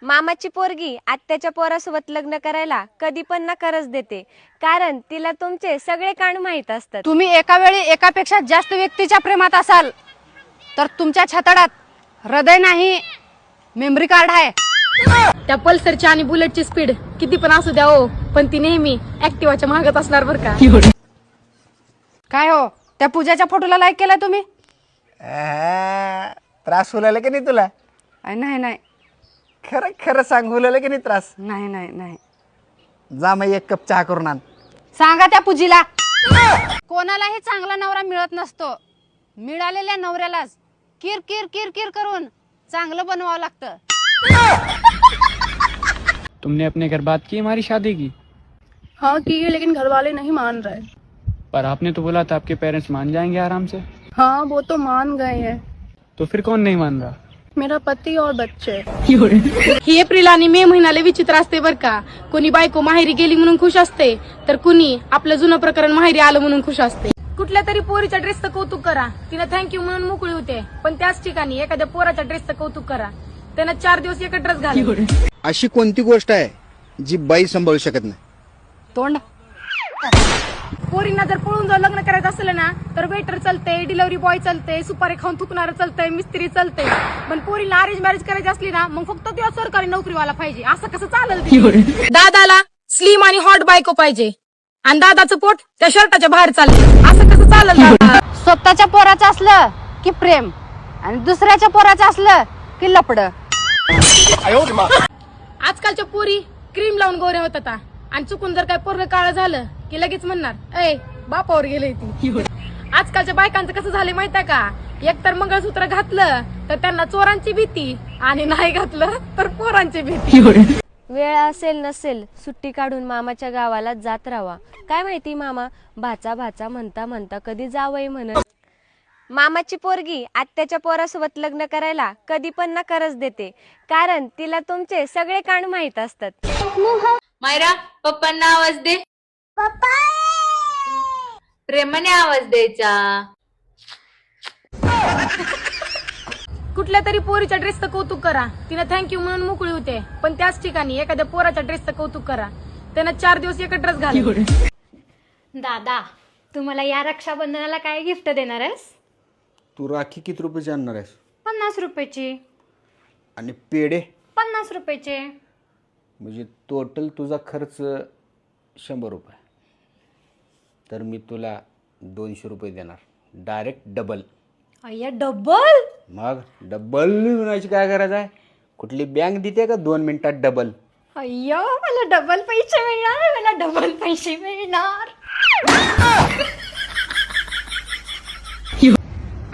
मामाची पोरगी आत्याच्या पोरासोबत लग्न करायला कधी पण नकारच देते, कारण तिला तुमचे सगळे कांड माहीत असतात. तुम्ही एका वेळी एकापेक्षा जास्त व्यक्तीच्या प्रेमात असाल तर तुमच्या छाताडात हृदय नाही, मेमरी कार्ड आहे. त्या पल्सरची आणि बुलेटची स्पीड किती पण असू द्या हो, पण ती नेहमी ऍक्टिवाच्या मागत असणार बरं का. काय हो, त्या पूजाच्या फोटोला लाईक केलाय तुम्ही? त्रास होलाय की नाही तुला? नाही नाही खरं खरं सांग, होलाय की नाही त्रास? नाही नाही नाही. जा मग एक कप चहा करून आण. सांगा त्या पूजीला. कोणालाही चांगला नवरा मिळत नसतो, मिळालेल्या नवऱ्यालाच किर किर किर किर करून चांगलं बनवावं लागतं. तुमने अपने घर बात की हमारी शादी की? हाँ की है, लेकिन घर वाले नहीं मान रहे. पर आपने तो बोला था आपके पेरेंट्स मान जाएंगे आराम से. हाँ वो तो मान गए हैं, तो फिर कौन नहीं मान रहा? मेरा पति और बच्चे. ही एप्रिल आणि मे महिन्याला विचित्र असते बर का. कोणी बायको माहेरी गेली म्हणून खुश असते, तर कुणी आपलं जुनं प्रकरण माहेरी आलं म्हणून खुश असते. कुठल्या तरी पोरीच्या ड्रेसचं कौतुक करा, तिनं थँक्यू म्हणून मोकळी होते, पण त्याच ठिकाणी एखाद्या पोराच्या ड्रेसचं कौतुक करा, त्यानं 4 दिवस एकच ड्रेस घाल. अशी कोणती गोष्ट आहे जी बाई सांभाळू शकत नाही? तोंड. पोरींना जर पळून जाऊन लग्न करायचं असेल ना, तर वेटर चालते, डिलिव्हरी बॉय चालते, सुपारी खाऊन थुकणार चालतंय, मिस्त्री चालते. पण पोरीला अरेंज मॅरेज करायची असली ना, मग फक्त तेव्हा सरकारी नोकरीवाला पाहिजे. असं कसं चालेल? दादाला स्लिम आणि हॉट बायको पाहिजे, आणि दादाचं पोट त्या शर्टाच्या बाहेर चालले. असं कसं चालेल दादा? स्वतःच्या पोराचं असलं की प्रेम, आणि दुसऱ्याच्या पोराचं असलं की लपड. आजकालच्या पोरी क्रीम लावून गोऱ्या होतात, आणि चुकून जर काय पोरग काळं झालं की लगेच म्हणणार ए बापावर गेले ती. आजकालच्या बायकांचं कसं झालंय माहितीये का? एकतर मंगळसूत्र घातलं तर त्यांना चोरांची भीती, आणि नाही घातलं तर पोरांची भीती. वेळ असेल नसेल सुट्टी काढून मामाच्या गावाला जात राहावा. काय माहिती मामा भाचा भाचा म्हणता म्हणता कधी जावई म्हणत. मामाची पोरगी आत्याच्या पोरासोबत लग्न करायला कधी पण नकारच देते, कारण तिला तुमचे सगळे कांड माहीत असतात. मायरा, पप्पांना आवाज दे. पप्पा, प्रेमाने आवाज द्यायचा. कुठल्या तरी पोरीच्या ड्रेसचं कौतुक करा, तिनं थँक्यू म्हणून मोकळी होते, पण त्याच ठिकाणी एखाद्या पोराच्या ड्रेसचं कौतुक करा, त्यानं 4 दिवस एकच ड्रेस घाल. दादा, तू मला या रक्षाबंधनाला काय गिफ्ट देणार आहेस? तू राखी किती रुपयाची आणणार आहेस? 50 रुपयाची. आणि पेढे? 50 रुपयाचे. म्हणजे टोटल तुझा खर्च 100 रुपये. तर मी तुला 200 रुपये देणार, डायरेक्ट डबल. अय्या, डबल? मग डबल म्हणायची काय गरज आहे? कुठली बँक देते का 2 मिनिटात डबल? अय्या, मला डबल पैसे मिळणार, मला डबल पैसे मिळणार.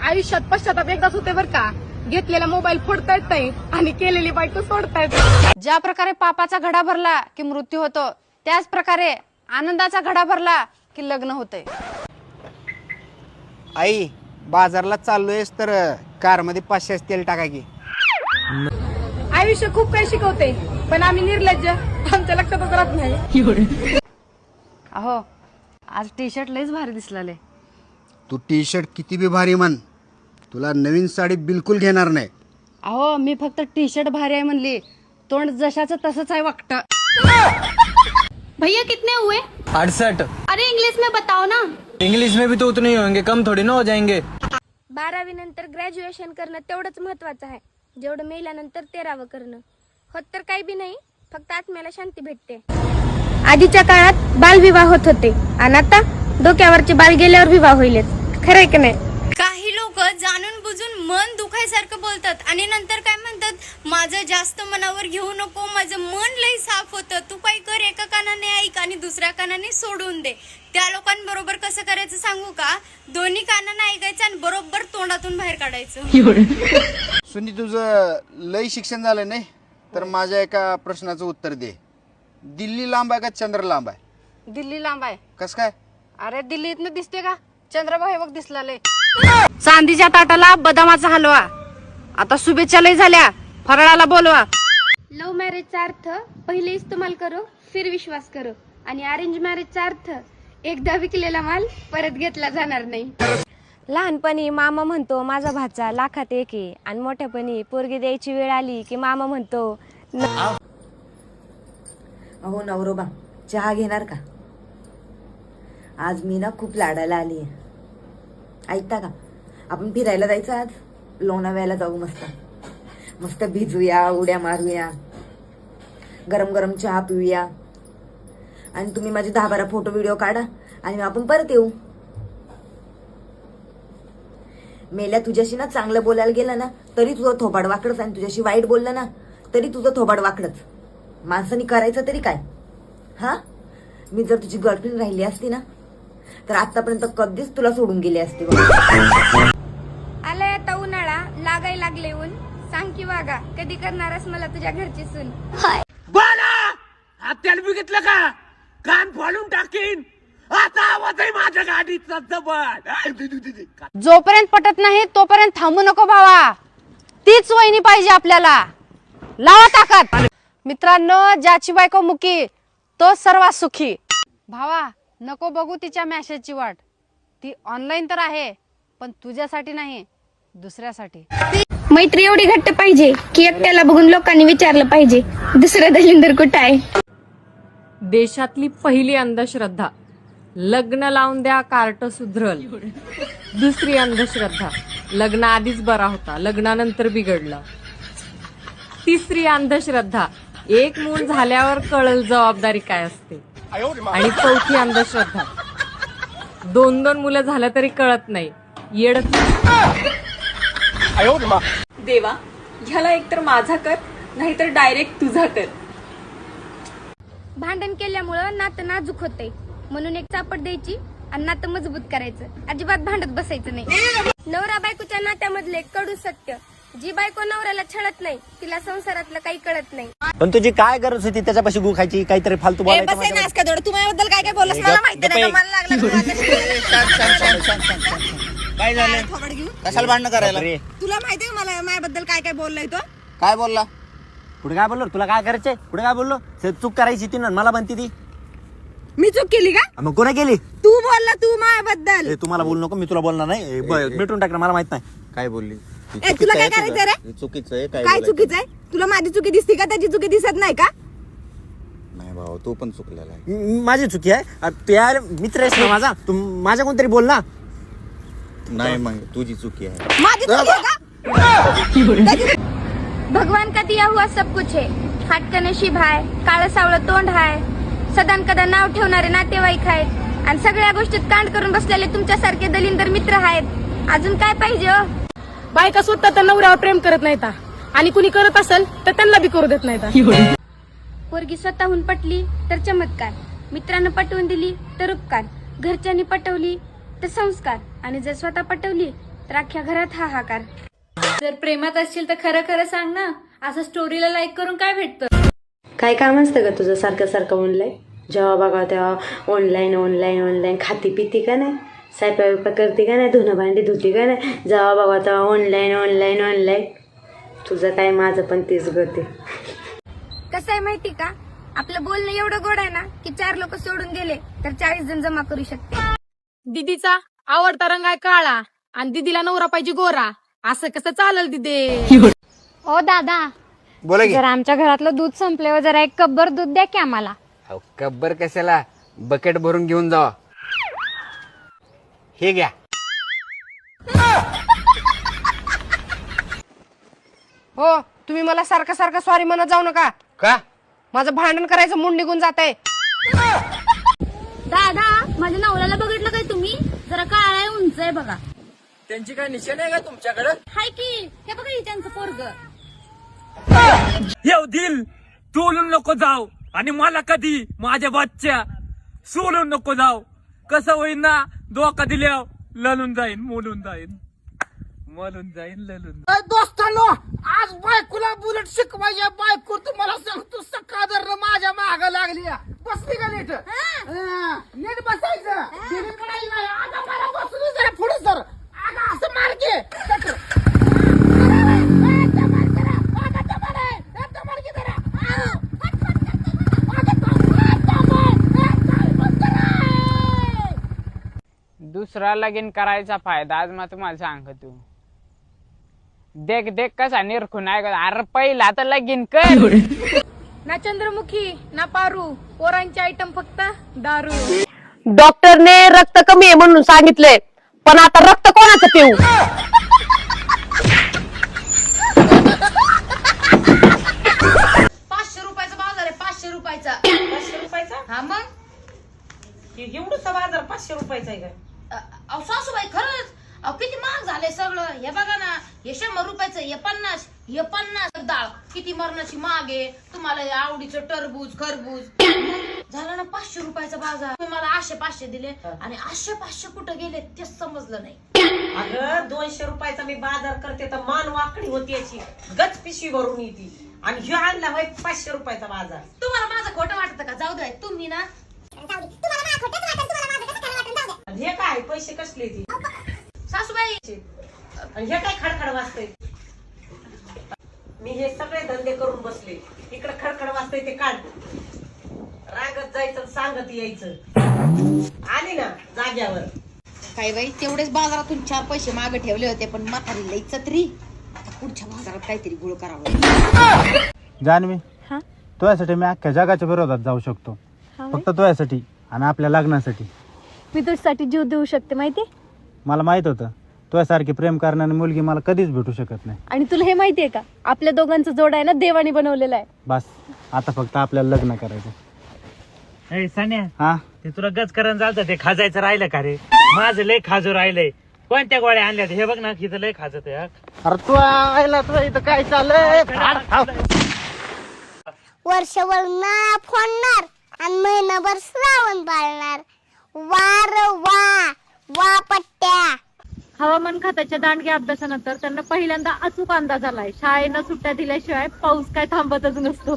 आयुष्यात पश्चाताप एकदाच होते बर का. घेतलेला मोबाईल फोडता येत नाही, आणि केलेली बायको सोडता येत नाही. ज्या प्रकारे पापाचा घडा भरला की मृत्यू होतो, त्याच प्रकारे आनंदाचा घडा भरला की लग्न होते. आई, बाजारला चाललोयस तर कारमध्ये 500 तेल टाका की. आयुष्य खूप काही शिकवते, पण आम्ही निर्लज्ज, आमच्या लक्षातच राहत नाही. अहो, आज टी शर्ट लयच भारी दिसलाले. तू टी शर्ट किती बी भारी म्हण, तुला नवीन साडी बिलकुल घेणार नाही. अहो, मी फक्त टी शर्ट भारी आहे म्हणली, तोंड जशाचं तसंच आहे वागतं. भैया कितने हुए? 68. अरे इंग्लिश में बताओ ना. इंग्लिश में भी तो उतने ही होंगे, कम थोड़ी ना हो जाएंगे. 12वी नंतर ग्रॅज्युएशन करणं तेवढंच महत्वाचं आहे, जेवढं मेल्यानंतर 13वं करणं. होत तर काही बी नाही, फक्त आत्म्याला शांती भेटते. आधीच्या काळात बालविवाह होत होते, आणि आता डोक्यावरचे बाल गेल्यावर विवाह होईलच. खरंय की नाही? काही लोक जाणून बुजून मन दुखायसारखं बोलतात, आणि नंतर काय म्हणतात, माझं जास्त मनावर घेऊ नको, माझं मन लई साफ होतं, तू काय कर, एका कानाने ऐक आणि दुसऱ्या कानाने सोडून दे. त्या लोकांबरोबर कसं करायचं सांगू का? दोन्ही कानाने ऐकायचं आणि बरोबर तोंडातून बाहेर काढायचं. सुनी, तुझं लय शिक्षण झालं नाही तर माझ्या एका प्रश्नाचं उत्तर दे. दिल्ली लांब आहे का चंद्र लांब आहे? दिल्ली लांब आहे. कस काय? अरे, दिल्ली इथनं दिसते का? चंद्रभाऊ हे बघ दिसलाले. चांदीच्या ताटाला बदामाचा हलवा. आता शुभेच्छा लय झाल्या, फराळाला बोलवा. लव्ह मॅरेजचा अर्थ पहिले इस्तेमाल करो फिर विश्वास करो, आणि अरेंज मॅरेजचा अर्थ एकदा विकलेला माल परत घेतला जाणार नाही. लहानपणी मामा म्हणतो माझा भाचा लाखात एक आहे, आणि मोठ्यापणी पोरगी द्यायची वेळ आली की मामा म्हणतो अहो नवरोबा, चहा घेणार का? आज मी ना खूप लाडाला आली आहे. ऐकता का? आपण फिरायला जायचं आज. लोणावळ्याला जाऊ. मस्त मस्त भिजूया, उड्या मारूया, गरम गरम चहा पिऊया, आणि तुम्ही माझे 10-12 फोटो व्हिडिओ काढा आणि आपण परत येऊ. मेल्या, तुझ्याशी ना चांगलं बोलायला गेलं ना तरी तुझं थोबाड वाकडच, आणि तुझ्याशी वाईट बोललं ना तरी तुझं थोबाड वाकडच. माणसाने करायचं तरी काय? हा, मी जर तुझी गर्लफ्रेंड राहिली असती ना तर आतापर्यंत कधीच तुला सोडून गेली असती. आलाय आता उन्हाळा, लागाय लागले ऊन. सांग की वागा, कधी करणारस मला तुझ्या घरची सून? त्याला बघितलं का? कान फाडून टाकीन. आता आवाज आहे माझ्या गाडीचा जबड. जोपर्यंत पटत नाही तोपर्यंत थांबू नको भावा. तीच वहिनी पाहिजे आपल्याला. लावा ताकद. मित्रांनो, ज्याची बायको मुकी तो सर्वात सुखी. भावा, नको बघू तिच्या मेसेजची वाट. ती ऑनलाईन तर आहे, पण तुझ्यासाठी नाही, दुसऱ्यासाठी. मैत्री एवढी घट्ट पाहिजे की एकट्याला बघून लोकांनी विचारलं पाहिजे, दुसरं दलिंदर कुठं आहे? देशातली पहिली अंधश्रद्धा, लग्न लावून द्या कार्ट सुधरल. दुसरी अंधश्रद्धा, लग्न आधीच बरा होता, लग्नानंतर बिघडला. तिसरी अंधश्रद्धा, एक मूल झाल्यावर कळल जबाबदारी काय असते. आणि चौथी अंधश्रद्धा, 2-2 मुलं झालं तरी कळत नाही, येडत. देवा, ह्याला एकतर माझा कर, नाहीतर डायरेक्ट तुझा कर. भांडण केल्यामुळं नातं नाजूक होते, म्हणून एक चापट द्यायची आणि नातं मजबूत करायचं. अजिबात भांडत बसायचं नाही. नवरा बायकोच्या नात्यामधले कडू सत्य, जी बायको नवऱ्याला छळत नाही तिला संसारातलं काही कळत नाही. पण तुझी काय गरज होती त्याच्यापाशी गु खायची? काहीतरी फालतू बोलायचं. तू माझ्याबद्दल काय काय बोललास मला माहिती नाही. मला लागलं काय झालं? कशाला भांडणं करायला? तुला माहितीये का मला माझ्याबद्दल काय काय बोललाय तो? काय बोलला? पुढे काय बोललो? तुला काय करायचंय? पुढे काय बोललो? चूक करायची ती ना, मला म्हणती ती. मी चूक केली का? मग कोणा केली? तू बोलला, तू माझ्याबद्दल. तू मला बोलू नको, मी तुला बोलणार नाही. मिटून टाक ना, मला माहित नाही काय बोलली. तुला काय करायचं रे? चुकीचं आहे. काय चुकीचं आहे? तुला माझी चुकी दिसते का? त्याची चुकी दिसत नाही का? नाही भाऊ, तू पण चुकलेला आहे. माझी चुकी आहे. तू यार मित्र आहेस ना माझा, तू माझ्या कोणतरी बोल ना. नाही, मग तुझी चुकी आहे. माझी चुकी आहे का? भगवान का दिया हुआ सब कुछ है, फाटका नशीब हाय, काळं सावळं तोंड हाय, सदान कदा नाव ठेवणारे नातेवाईक आहेत, आणि सगळ्या गोष्टीत कांड करून बसलेले तुमच्यासारखे दलिंदर मित्र आहेत. अजून काय पाहिजे हो? बायका स्वतः तर नवऱ्यावर प्रेम करत नाहीत, आणि कुणी करत असेल तर त्यांना बी करू देत नाहीत. पोरगी स्वतःहून पटली तर चमत्कार, मित्रांनं पटवून दिली तर उपकार, घरच्यांनी पटवली तर संस्कार, आणि जर स्वतः पटवली तर अख्ख्या घरात हाहाकार. जर प्रेमात असशील तर खरं खरं सांग ना, असं स्टोरीला लाईक करून काय भेटतं? काय काम असतं का तुझं सारखं सारखं ऑनलाईन? जेव्हा बघा तेव्हा ऑनलाईन ऑनलाईन ऑनलाईन. खाती पिती का नाही? स्वयंपाक करते का नाही? धुणं भांडी धुती का नाही? जेव्हा बघा तेव्हा ऑनलाईन ऑनलाईन ऑनलाईन. तुझं काय, माझं पण तेच गते. कसं आहे माहिती का, आपलं बोलणं एवढं गोड आहे ना की 4 लोक सोडून गेले तर 40 जण जमा करू शकते. दीदीचा आवडता रंग आहे काळा, आणि दीदीला नवरा पाहिजे गोरा. असं कसं चालेल दीदी? ओ दादा, बोला की. जर आमच्या घरातलं दूध संपल्यावर जरा 1 कपभर दूध द्या की आम्हाला. कब्बर कशाला, बकेट भरून घेऊन जावा. हे घ्या. हो, तुम्ही मला सारखं सारखं सॉरी म्हणत जाऊ नका. का? माझं भांडण करायचं मूड निघून जात आहे. दादा, माझ्या नवऱ्याला बघितलं काय तुम्ही? जरा काळा आहे, उंच आहे बघा. त्यांची काय निशाण आहे का तुमच्याकडे? हाय की, हे बघा, ही त्यांचं पोरग. येऊ दिल, सोडून नको जाऊ, आणि मला कधी माझ्या बच्च्या सोडून नको जाऊ. कसं होईन ना, धोका दिल्या ललून जाईन, मोडून जाईन, मलून जाईन, ललून. दोस्तांनो, आज बायकोला बुलेट शिकवायच्या. बायको तुम्हाला सांगतो सकाळधर माझ्या माग लागली. बसली का नीट? नीट बसायचं. आता मला बसू जरा पुढे सर. आता असं मार की. दुसरा लगीन करायचा फायदा आज मग तुम्हाला सांगतो. देख देख कसा निरखून आहे. अरे पहिला तर लगीन कर. ना चंद्रमुखी ना पारू, पोरांचे आयटम फक्त दारू. डॉक्टरने रक्त कमी आहे म्हणून सांगितलंय, पण आता रक्त कोणाचं पिऊ? 500 रुपयाचा बाजार आहे, 500 रुपयाचा. 500 रुपयाचा? हा मग एवढूसा बाजार 500 रुपयाचा आहे काय? अहो सासूबाई खरंच, अहो किती महाग झाले सगळं. हे बघा ना, हे 100 रुपयाचं, हे 50, हे 50. डाळ किती मरणाची महाग आहे. तुम्हाला हे आवडीचं टरबूज खरबूज झालं ना 500 रुपयाचा बाजार. तुम्ही मला 800-500 दिले आणि 800-500 कुठं गेले तेच समजलं नाही. अगं 200 रुपयाचा मी बाजार करते तर मान वाकडी होती याची, गच पिशवी भरून येते. आणि ह्यो आणला होय 500 रुपयाचा बाजार. तुम्हाला माझं खोटं वाटतं का? जाऊ दे तुम्ही ना. हे काय पैसे कसले ती सासूबाई आणि हे काय खडखड वाजतंय. मी हे सगळे धंदे करून बसले, इकडे खडखड वाजतंय ते काढ. रागत जायचं सांगत यायचं. आली ना जाग्यावर. काय बाई, तेवढेच बाजारातून 4 पैसे मागे ठेवले होते, पण म्हातारी लई चतरी. आता पुढच्या बाजारात काहीतरी गुळ करावं. जान्हवी, तुझ्यासाठी मी अख्ख्या जगाच्या विरोधात जाऊ शकतो, फक्त तुझ्यासाठी आणि आपल्या लग्नासाठी. मी तुझ्यासाठी जीव देऊ शकते माहिती. मला माहित होतं तुझ्यासारखी प्रेम करणारी मुलगी मला कधीच भेटू शकत नाही. आणि तुला हे माहितीये का, आपल्या दोघांचं जोड आहे ना देवाने बनवलेला आहे. बस आता फक्त आपल्याला लग्न करायचं. सान्या, हा ते तुला गच करण चालतं, ते खाजायचं राहिलं का रे? माझं लय खाजू राहिलंय. कोणत्या गोळ्या आणल्या हे बघ ना, तिथं लय खाजत आहे. अरे तू आयला तुझं इथं काय चाललंय? वर्षभर नाळा फोडणार आणि महिनाभर श्रावण पाळणार. वार वा वा पट्ट्या. हवामान खात्याच्या दांडग्या अभ्यासानंतर त्यांना पहिल्यांदा अचूक अंदाज आलाय, शाळेनं सुट्ट्या दिल्याशिवाय पाऊस काय थांबतच नसतो.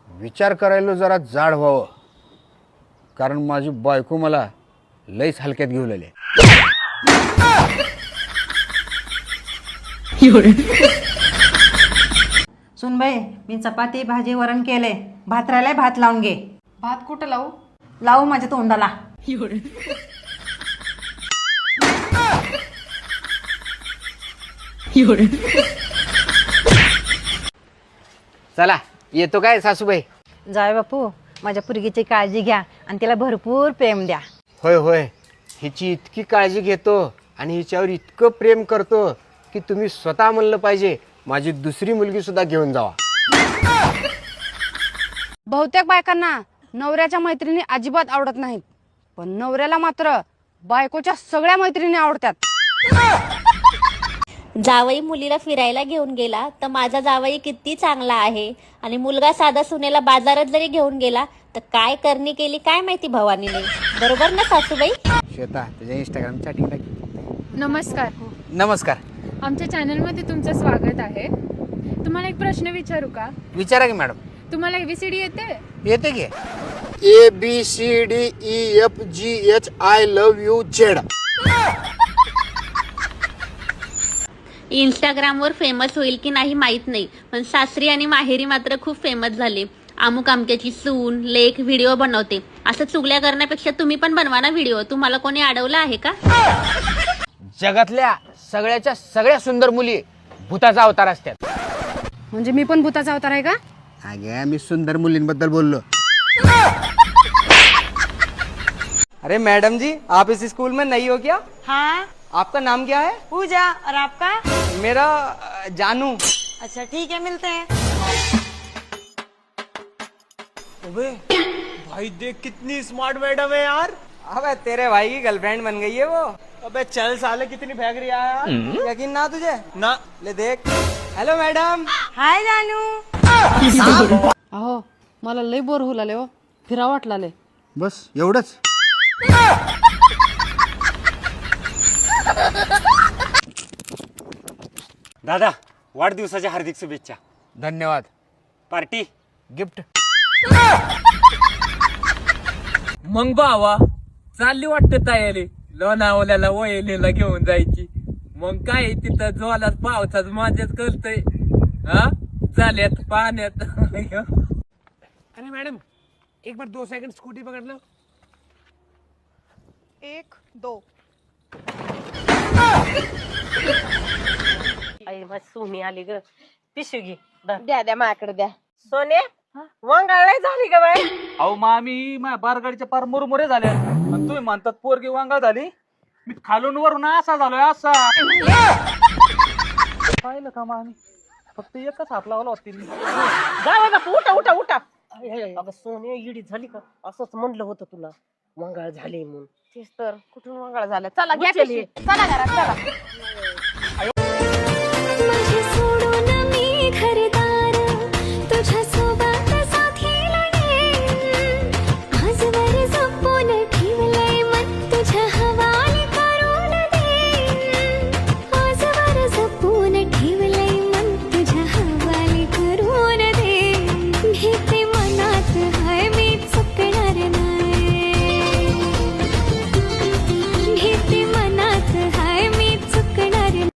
विचार करायला जरा जाड व्हावं, कारण माझी बायको मला लईच हलक्यात घेऊन आले. सुनबाई, मी चपाती भाजी वरण केले, भात राहिलाय, भात लावून घे. भात कुठं लावू? लावू माझ्या तोंडाला. चला येतो काय सासूबाई. जाय बापू, माझ्या पुरगीची काळजी घ्या आणि तिला भरपूर प्रेम द्या. होय होय, हिची इतकी काळजी घेतो आणि हिच्यावर इतकं प्रेम करतो की तुम्ही स्वतः म्हणलं पाहिजे माझी दुसरी मुलगी सुद्धा घेऊन जावा. बहुतेक बायकांना नवऱ्याच्या मैत्रिणी अजिबात आवडत नाहीत, पण नवऱ्याला मात्र बायकोच्या सगळ्या मैत्रिणी आवडतात. जावई मुलीला फिरायला घेऊन गेला तर माझा जावई किती चांगला आहे, आणि मुलगा साधा सुनेला बाजारात जरी घेऊन गेला तर काय करणी केली काय माहिती भवानीने. बरोबर ना सासूबाई? श्वेता, तुझ्या इंस्टाग्राम चॅटिंग टाकी. नमस्कार. नमस्कार. आमच्या चॅनलमध्ये तुमचं स्वागत आहे. तुम्हाला एक प्रश्न विचारू का? विचारा की मॅडम. तुम्हाला ABCD येते? येते की. ABCDEFGH love you Z. इंस्टाग्रामवर फेमस होईल की नाही माहित नाही, पण सासरी आणि माहेरी मात्र खूप फेमस झाले. अमुक अमक्याची सून लेख व्हिडिओ बनवते. असं चुगल्या करण्यापेक्षा तुम्ही पण बनवा ना व्हिडिओ. तुम्हाला कोणी अडवलं आहे का? जगातल्या सगळ्याच्या सगळ्या सुंदर मुली भूताचा अवतार असतात. म्हणजे मी पण भूताचा अवतार आहे का? अगे मी सुंदर मुलींबद्दल बोललो. अरे मैडम जी, आप इस स्कूल में नई हो क्या? हाँ. आपका नाम क्या है? पूजा. और आपका? मेरा जानू. अच्छा ठीक है, मिलते हैं. अबे भाई देख कितनी स्मार्ट मैडम है यार. अबे तेरे भाई की गर्लफ्रेंड बन गई है वो. अबे चल साले, कितनी फेंक रही है यार. यकीन ना तुझे? ना. ले देख. Hello madam. हाय जानू. अहो मला लय बोर होऊ लागले हो, फिरा वाटलाले. बस एवढंच. दादा, वाढदिवसाच्या हार्दिक शुभेच्छा. धन्यवाद. Party gift. मग बावा चालली वाटतं तयारी लोणावल्याला वहिनीला घेऊन जायची. मग काय तिथं जोलात पावसाच माझ्याच करतय. हा झाल्यात पाण्यात. अरे मैडम, एक बार 2 सेकंड स्कूटी पकड़ लो. 1 2. आई माझी सोनी आली ग पिशवी घे द्या द्या माझ्याकडे द्या. सोने वांगाळ झाली का बाय अहो मामी माझ्या बारगाडीच्या पार मुरमुरे झाल्या आणि तुम्ही म्हणतात पोरगी वांगा झाली मी खालून वरून असा झालोय असा पाहिलं का मामी फक्त एकच हात लावला होता तिने जाऊ बापू उठा उठा उठा अगं सोने इडी झाली का असंच म्हणलं होतं तुला वांगाळ झाली म्हणून तेच तर कुठून वांगाळ झालं. चला घ्या पिशवी. चला घरात चला.